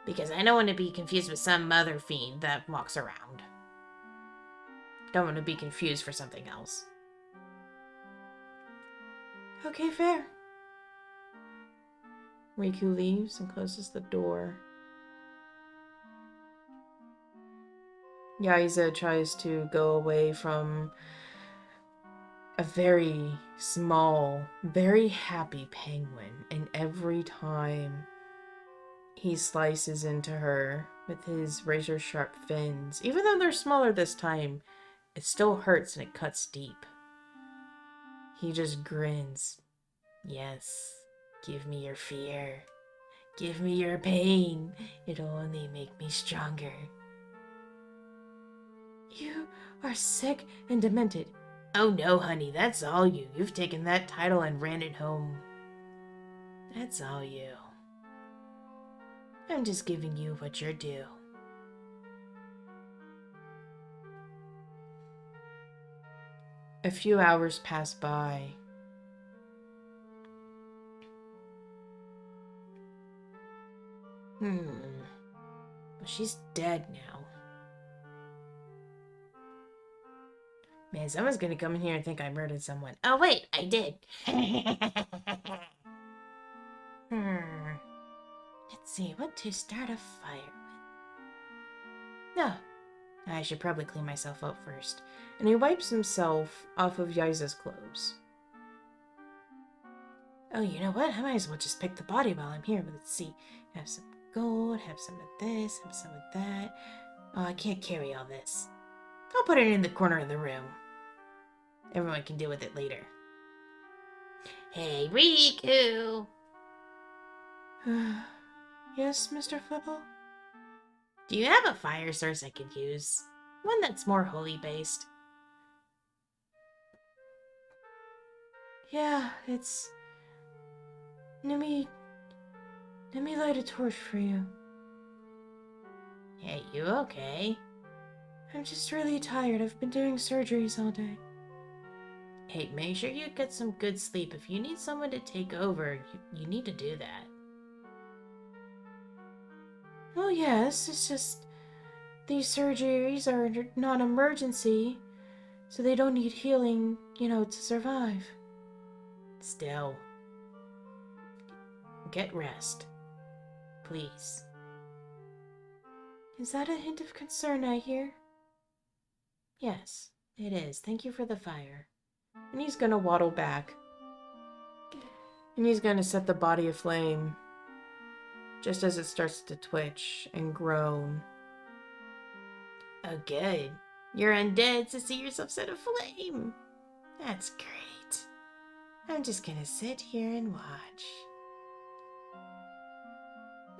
Because I don't want to be confused with some mother fiend that walks around. Don't want to be confused for something else. Okay, fair. Rikku leaves and closes the door. Yaiza tries to go away from a very small, very happy penguin, and every time he slices into her with his razor-sharp fins, even though they're smaller this time, it still hurts and it cuts deep. He just grins. Yes, give me your fear. Give me your pain. It'll only make me stronger. You are sick and demented. Oh no, honey, that's all you. You've taken that title and ran it home. That's all you. I'm just giving you what you're due. A few hours pass by. Well, she's dead now. Man, someone's gonna come in here and think I murdered someone. Oh wait, I did. Let's see, what to start a fire with? No. I should probably clean myself up first. And he wipes himself off of Yaiza's clothes. Oh, you know what? I might as well just pick the body while I'm here. But let's see. Have some gold, have some of this, have some of that. Oh, I can't carry all this. I'll put it in the corner of the room. Everyone can deal with it later. Hey, Rikku! Yes, Mr. Flibble? Do you have a fire source I could use? One that's more holy-based. Yeah, it's... Let me light a torch for you. Hey, you okay? I'm just really tired. I've been doing surgeries all day. Hey, make sure you get some good sleep. If you need someone to take over, you need to do that. Well, yes, it's just... These surgeries are not emergency, so they don't need healing, to survive. Still, get rest. Please. Is that a hint of concern I hear? Yes, it is. Thank you for the fire. And he's gonna waddle back. And he's gonna set the body aflame, just as it starts to twitch and groan. Oh, good. You're undead to see yourself set aflame. That's great. I'm just gonna sit here and watch.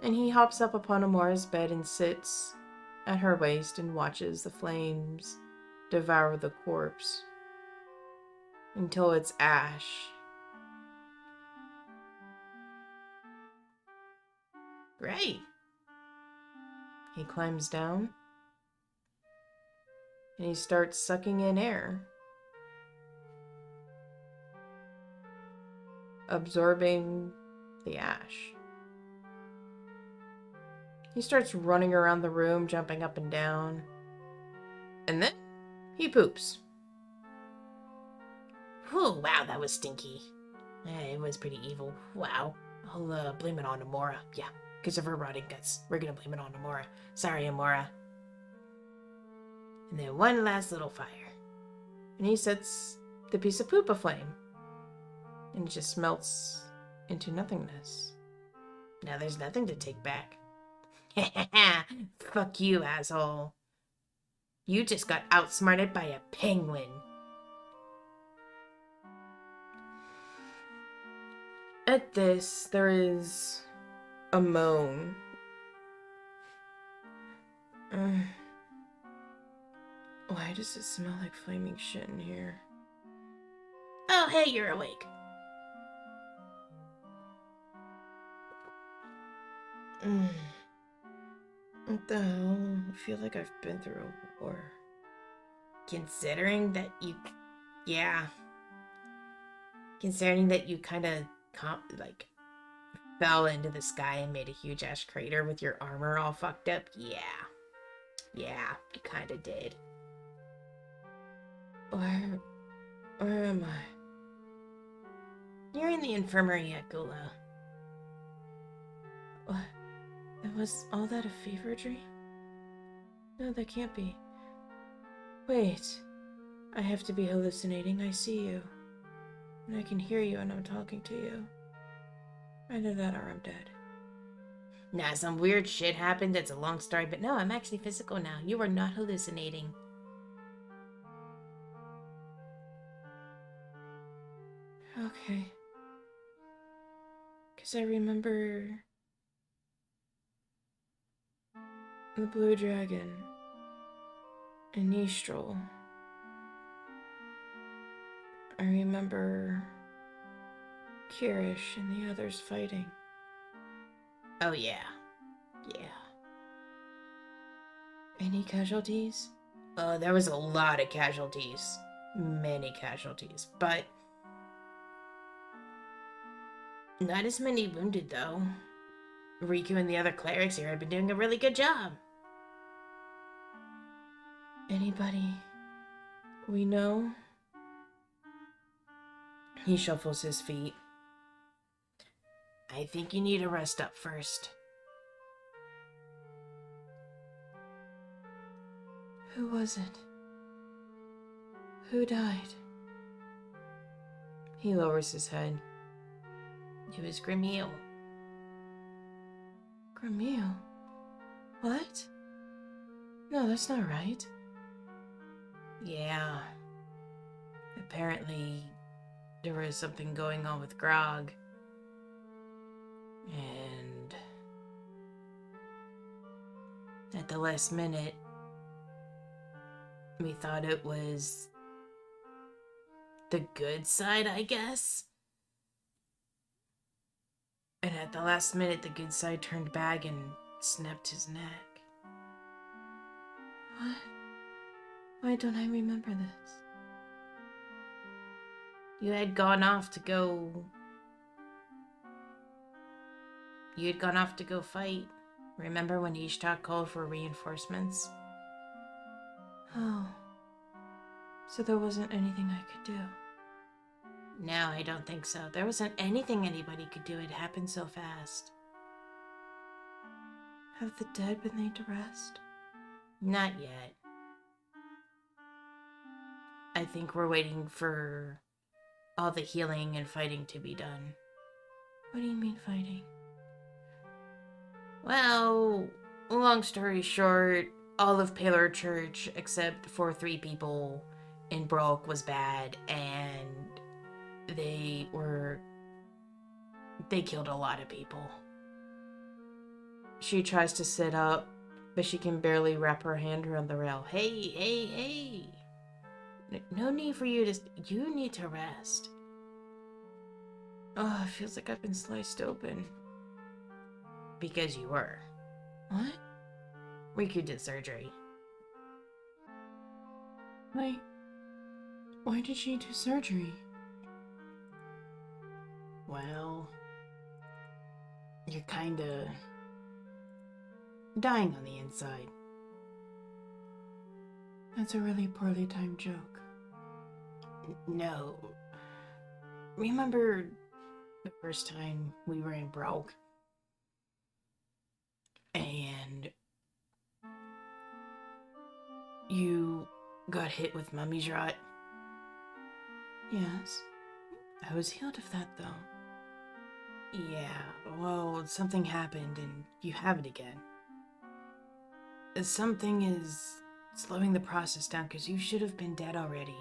And he hops up upon Emora's bed and sits at her waist and watches the flames devour the corpse until it's ash. Great. He climbs down and he starts sucking in air, absorbing the ash. He starts running around the room, jumping up and down, and then he poops. Whew, wow, that was stinky. It was pretty evil. Wow. I'll blame it on Emora. Yeah, because of her rotting guts. We're gonna blame it on Emora. Sorry, Emora. And then one last little fire. And he sets the piece of poop aflame, and it just melts into nothingness. Now there's nothing to take back. Fuck you, asshole. You just got outsmarted by a penguin. At this, there is a moan. Why does it smell like flaming shit in here? Oh, hey, you're awake. What the hell? I feel like I've been through a war. Considering that you... Yeah. Considering that you kind of, fell into the sky and made a huge ash crater with your armor all fucked up. Yeah. Yeah, you kind of did. Where am I? You're in the infirmary at Gula. What? Was all that a fever dream? No, that can't be. Wait. I have to be hallucinating. I see you. And I can hear you and I'm talking to you. Either that or I'm dead. Nah, some weird shit happened. It's a long story, but no, I'm actually physical now. You are not hallucinating. Okay. Because I remember the blue dragon and Nistral. I remember Kirish and the others fighting. Oh, yeah. Yeah. Any casualties? There was a lot of casualties. Many casualties. But not as many wounded, though. Rikku and the other clerics here have been doing a really good job. Anybody we know? He shuffles his feet. I think you need to rest up first. Who was it? Who died? He lowers his head. It was Grimil. Grimil? What? No, that's not right. Yeah. Apparently, there was something going on with Grog. And at the last minute, we thought it was the good side, I guess. And at the last minute, the good side turned back and snapped his neck. What? Why don't I remember this? You had gone off to go... You had gone off to go fight. Remember when Ishtar called for reinforcements? Oh. So there wasn't anything I could do. No, I don't think so. There wasn't anything anybody could do. It happened so fast. Have the dead been laid to rest? Not yet. I think we're waiting for all the healing and fighting to be done. What do you mean fighting? Well, long story short, all of Paler Church, except for 3 people in Broke, was bad, and they killed a lot of people. She tries to sit up, but she can barely wrap her hand around the rail. Hey. No need for you to... You need to rest. Oh, it feels like I've been sliced open. Because you were. What? Rikku did surgery. Why did she do surgery? Well, you're kinda dying on the inside. That's a really poorly timed joke. No. Remember the first time we were in Broke? And you got hit with mummy's rot? Yes. I was healed of that, though. Yeah, well, something happened and you have it again. Something is slowing the process down because you should have been dead already.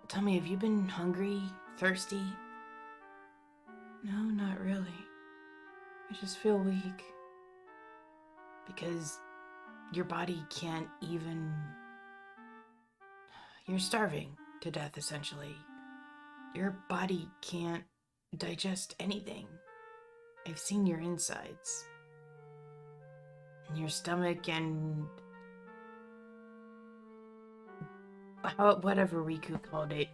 Tell me, have you been hungry, thirsty? No, not really. I just feel weak. Because your body can't even... You're starving to death, essentially. Your body can't digest anything. I've seen your insides. And your stomach and... whatever Rikku called it.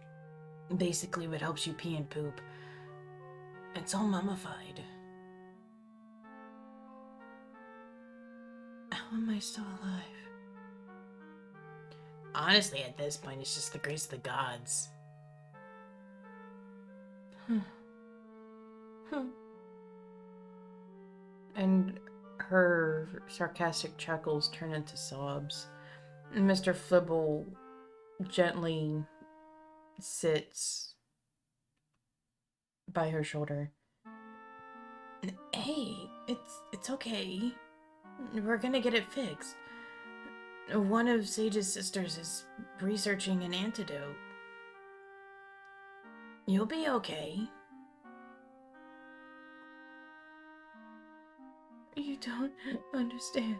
Basically what helps you pee and poop. It's all mummified. How am I still alive? Honestly, at this point, it's just the grace of the gods. And her sarcastic chuckles turn into sobs. Mr. Flibble gently sits by her shoulder. Hey, it's okay. We're gonna get it fixed. One of Sage's sisters is researching an antidote. You'll be okay. You don't understand.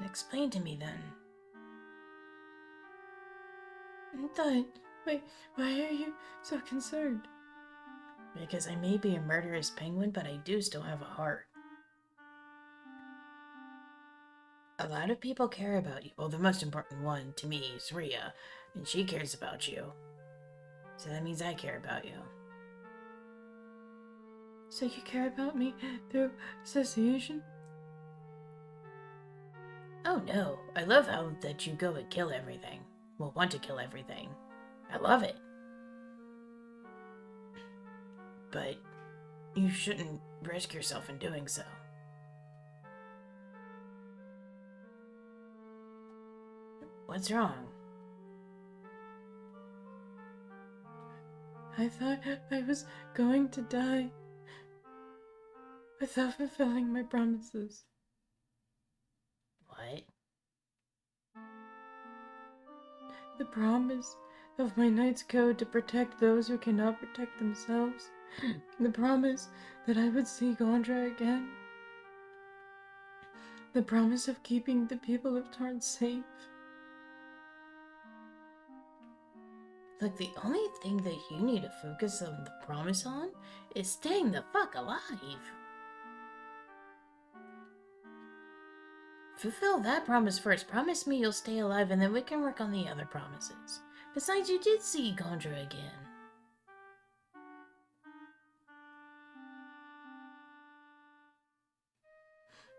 Explain to me then. Why are you so concerned? Because I may be a murderous penguin, but I do still have a heart. A lot of people care about you. Well, the most important one to me is Rhea, and she cares about you. So that means I care about you. So you care about me through association? Oh no, I love how that you go and kill everything. Well, want to kill everything. I love it. But you shouldn't risk yourself in doing so. What's wrong? I thought I was going to die without fulfilling my promises. What? The promise of my knight's code to protect those who cannot protect themselves. The promise that I would see Gondra again. The promise of keeping the people of Tarn safe. Look, the only thing that you need to focus on the promise on is staying the fuck alive. Fulfill that promise first. Promise me you'll stay alive and then we can work on the other promises. Besides, you did see Gondra again.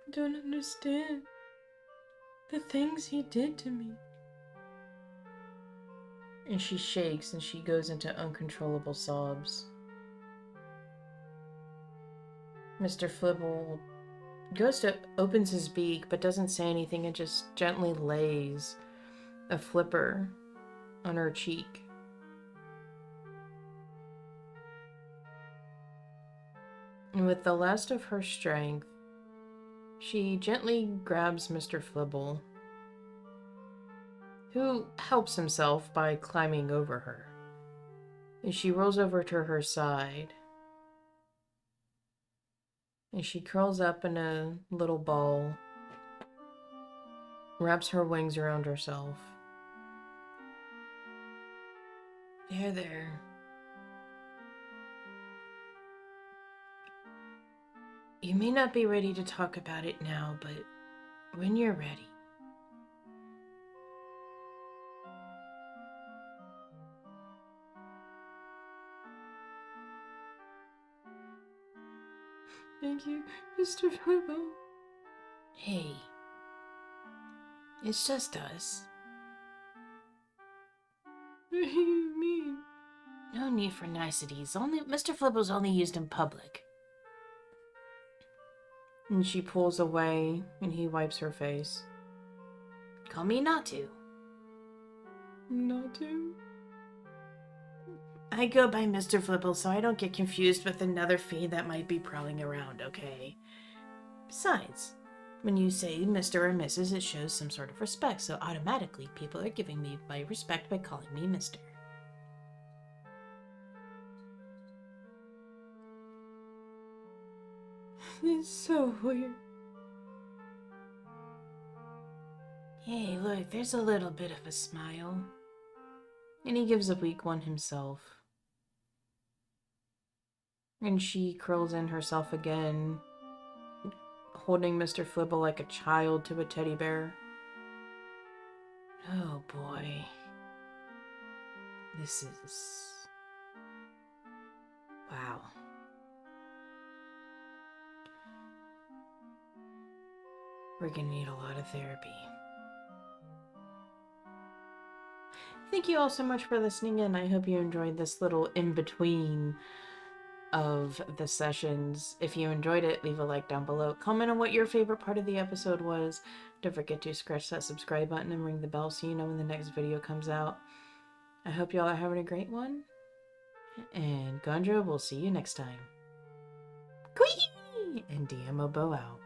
I don't understand the things he did to me. And she shakes and she goes into uncontrollable sobs. Mr. Flibble opens his beak but doesn't say anything and just gently lays a flipper on her cheek. And with the last of her strength, she gently grabs Mr. Flibble, who helps himself by climbing over her. And she rolls over to her side. And she curls up in a little ball, wraps her wings around herself. There. You may not be ready to talk about it now, but when you're ready. Thank you, Mr. Flibble. Hey. It's just us. What do you mean? No need for niceties. Mr. Flibble's only used in public. And she pulls away and he wipes her face. Call me Natu. Natu? I go by Mr. Flibble so I don't get confused with another fiend that might be prowling around, okay? Besides, when you say Mr. or Mrs., it shows some sort of respect, so automatically people are giving me my respect by calling me Mr. It's so weird. Hey, look, there's a little bit of a smile. And he gives a weak one himself. And she curls in herself again, holding Mr. Flibble like a child to a teddy bear. Oh boy. This is... wow. We're gonna need a lot of therapy. Thank you all so much for listening in. I hope you enjoyed this little in-between of the sessions. If you enjoyed it, leave a like down below. Comment on what your favorite part of the episode was. Don't forget to scratch that subscribe button and ring the bell so you know when the next video comes out. I hope y'all are having a great one. And Gondra, we'll see you next time. Quee! And DMobo out.